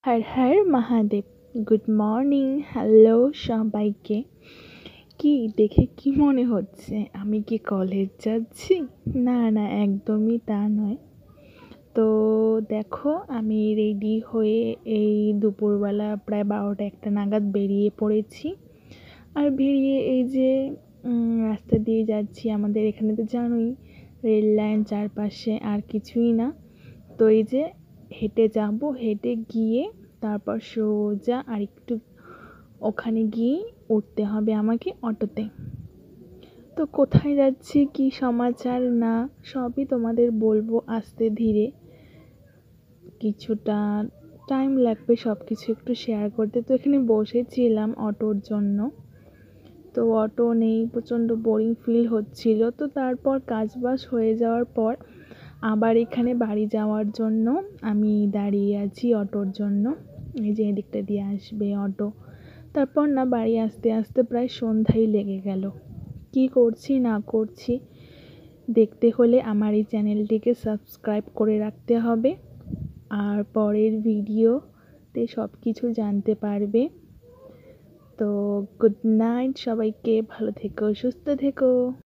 Har Har Mahadev. Good morning, hello সবাইকে। কি দেখে কি মনে হচ্ছে আমি কি কলেজ যাচ্ছি? না না, একদমই তা নয়। তো দেখো, আমি রেডি হয়ে এই দুপুরবেলা প্রায় 12টা-1টা নাগাদ বেরিয়ে পড়েছি। আর বেরিয়ে এই যে রাস্তা দিয়ে যাচ্ছি। আমাদের এখানে তো জানোই, রেল লাইন চারপাশে, আর কিছুই না। তো এই যে হেঁটে যাব, হেঁটে গিয়ে তারপর সোজা আর একটু ওখানে গিয়ে উঠতে হবে আমাকে অটোতে। তো কোথায় যাচ্ছি, কি সমাচার না সবই তোমাদের বলবো আস্তে ধীরে। কিছুটা টাইম লাগবে সব কিছু একটু শেয়ার করতে। তো এখানে বসেছিলাম অটোর জন্য, তো অটো নেই, প্রচণ্ড বোরিং ফিল হচ্ছিল। তো তারপর কাজ বাজ হয়ে যাওয়ার পর আবার এখানে বাড়ি যাওয়ার জন্য আমি দাঁড়িয়ে আছি অটোর জন্য। এই যে এদিকটা দিয়ে আসবে অটো। তারপর না বাড়ি আসতে আসতে প্রায় সন্ধ্যাই লেগে গেল। কি করছি না করছি দেখতে হলে আমার এই চ্যানেলটিকে সাবস্ক্রাইব করে রাখতে হবে, আর পরের ভিডিওতে সব কিছু জানতে পারবে। তো গুড নাইট সবাইকে, ভালো থেকো, সুস্থ থেকো।